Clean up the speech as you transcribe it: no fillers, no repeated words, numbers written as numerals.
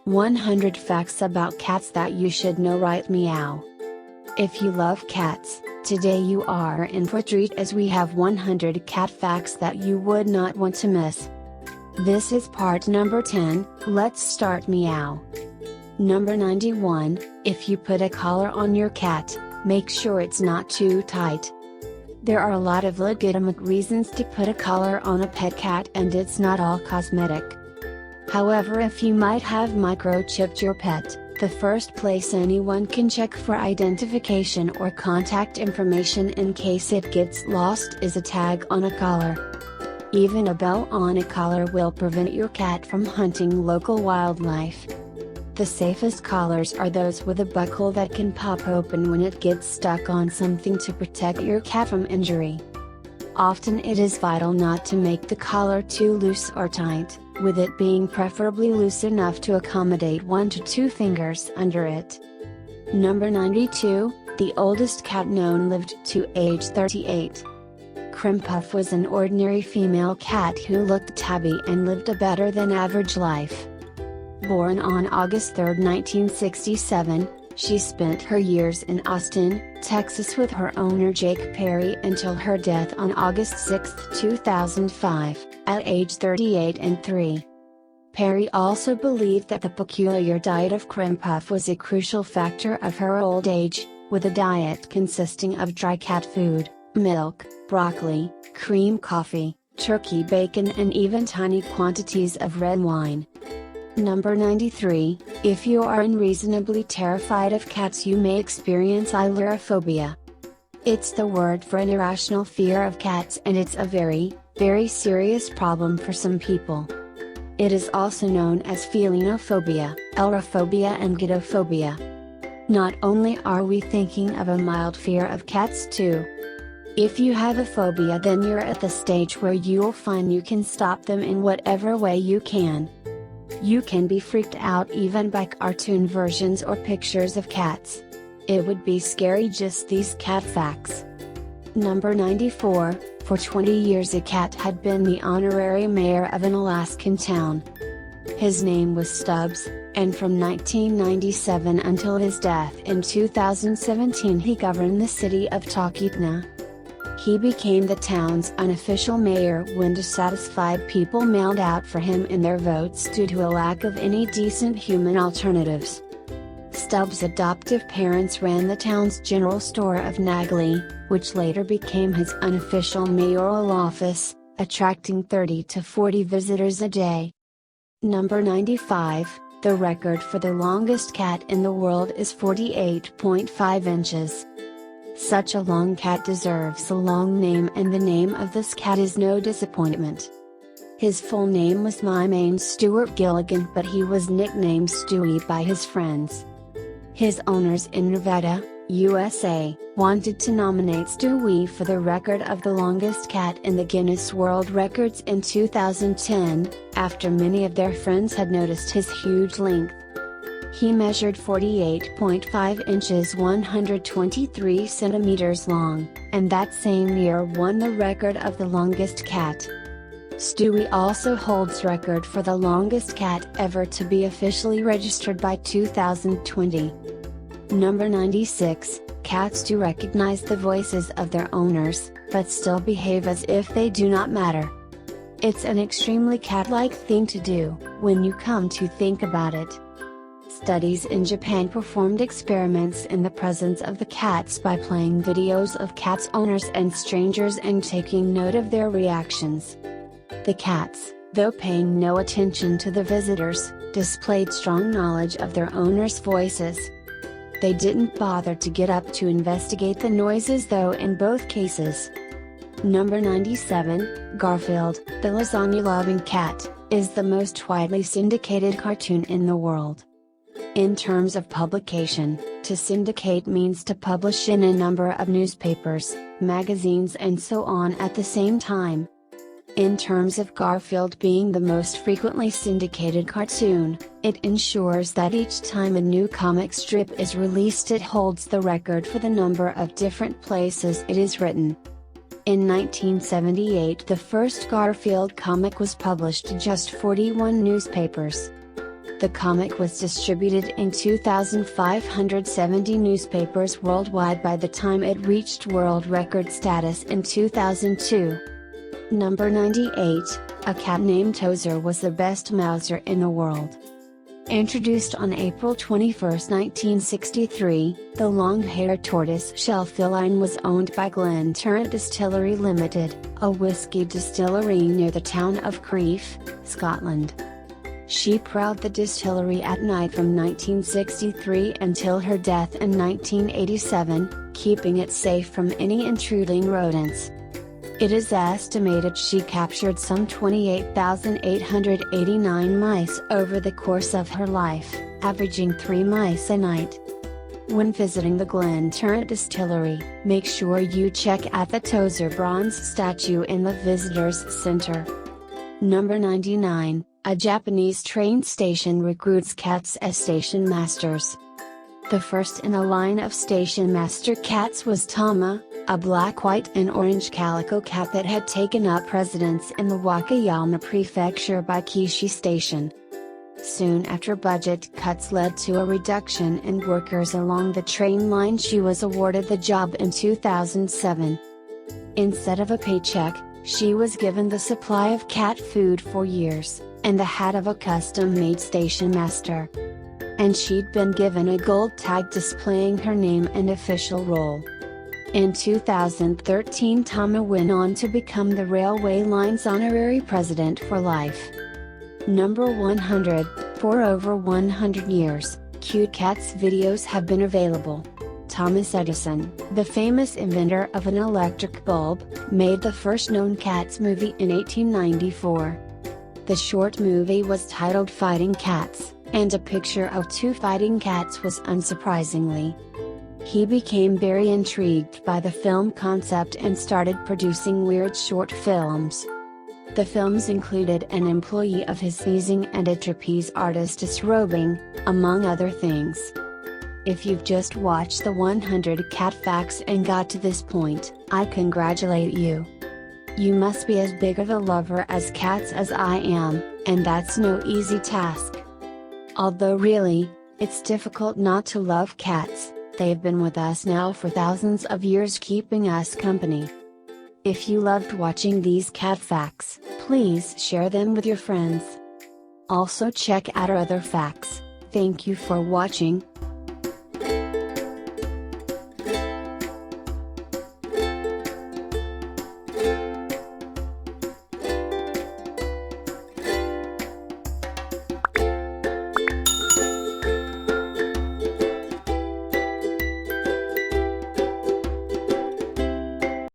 100 Facts About Cats That You Should Know. Right, meow. If you love cats, today you are in for a treat as we have 100 cat facts that you would not want to miss. This is part number 10, let's start, meow. Number 91, if you put a collar on your cat, make sure it's not too tight. There are a lot of legitimate reasons to put a collar on a pet cat, and it's not all cosmetic. However, if you might have microchipped your pet, the first place anyone can check for identification or contact information in case it gets lost is a tag on a collar. Even a bell on a collar will prevent your cat from hunting local wildlife. The safest collars are those with a buckle that can pop open when it gets stuck on something to protect your cat from injury. Often it is vital not to make the collar too loose or tight, with it being preferably loose enough to accommodate 1 to 2 fingers under it. Number 92, the oldest cat known lived to age 38. Crimppuff was an ordinary female cat who looked tabby and lived a better than average life. Born on August 3, 1967, she spent her years in Austin, Texas with her owner Jake Perry until her death on August 6, 2005, at age 38 and 3. Perry also believed that the peculiar diet of Crimppuff was a crucial factor of her old age, with a diet consisting of dry cat food, milk, broccoli, cream coffee, turkey bacon, and even tiny quantities of red wine. Number 93, if you are unreasonably terrified of cats, you may experience ailurophobia. It's the word for an irrational fear of cats, and it's a very, very serious problem for some people. It is also known as felinophobia, ailurophobia, and gidophobia. Not only are we thinking of a mild fear of cats too. If you have a phobia, then you're at the stage where you'll find you can stop them in whatever way you can. You can be freaked out even by cartoon versions or pictures of cats. It would be scary. Just these cat facts. Number 94, for 20 years a cat had been the honorary mayor of an Alaskan town. His name was Stubbs, and from 1997 until his death in 2017 he governed the city of Talkeetna. He became the town's unofficial mayor when dissatisfied people mailed out for him in their votes due to a lack of any decent human alternatives. Stubbs' adoptive parents ran the town's general store of Nagley, which later became his unofficial mayoral office, attracting 30 to 40 visitors a day. Number 95, the record for the longest cat in the world is 48.5 inches. Such a long cat deserves a long name, and the name of this cat is no disappointment. His full name was Mymane Stewart Gilligan, but he was nicknamed Stewie by his friends. His owners in Nevada, USA, wanted to nominate Stewie for the record of the longest cat in the Guinness World Records in 2010, after many of their friends had noticed his huge length. He measured 48.5 inches 123 centimeters long, and that same year won the record of the longest cat. Stewie also holds record for the longest cat ever to be officially registered by 2020. Number 96, cats do recognize the voices of their owners, but still behave as if they do not matter. It's an extremely cat-like thing to do, when you come to think about it. Studies in Japan performed experiments in the presence of the cats by playing videos of cats' owners and strangers and taking note of their reactions. The cats, though paying no attention to the visitors, displayed strong knowledge of their owners' voices. They didn't bother to get up to investigate the noises though in both cases. Number 97, Garfield, the lasagna-loving cat, is the most widely syndicated cartoon in the world. In terms of publication, to syndicate means to publish in a number of newspapers, magazines and so on at the same time. In terms of Garfield being the most frequently syndicated cartoon, it ensures that each time a new comic strip is released it holds the record for the number of different places it is written. In 1978 the first Garfield comic was published in just 41 newspapers. The comic was distributed in 2,570 newspapers worldwide by the time it reached world record status in 2002. Number 98, a cat named Tozer was the best mouser in the world. Introduced on April 21, 1963, the long-haired tortoise-shell feline was owned by Glenturret Distillery Limited, a whiskey distillery near the town of Crieff, Scotland. She prowled the distillery at night from 1963 until her death in 1987, keeping it safe from any intruding rodents. It is estimated she captured some 28,889 mice over the course of her life, averaging 3 mice a night. When visiting the Glenturret Distillery, make sure you check out the Tozer bronze statue in the Visitors Center. Number 99, a Japanese train station recruits cats as station masters. The first in a line of station master cats was Tama, a black, white and orange calico cat that had taken up residence in the Wakayama Prefecture by Kishi Station. Soon after budget cuts led to a reduction in workers along the train line, she was awarded the job in 2007. Instead of a paycheck, she was given the supply of cat food for years, and the hat of a custom-made station master. And she'd been given a gold tag displaying her name and official role. In 2013, Tama went on to become the railway line's honorary president for life. Number 100, for over 100 years, cute cats videos have been available. Thomas Edison, the famous inventor of an electric bulb, made the first known Cats movie in 1894. The short movie was titled Fighting Cats, and a picture of 2 fighting cats was unsurprisingly. He became very intrigued by the film concept and started producing weird short films. The films included an employee of his sneezing and a trapeze artist disrobing, among other things. If you've just watched the 100 Cat Facts and got to this point, I congratulate you. You must be as big of a lover as cats as I am, and that's no easy task. Although really, it's difficult not to love cats, they've been with us now for thousands of years, keeping us company. If you loved watching these cat facts, please share them with your friends. Also check out our other facts. Thank you for watching.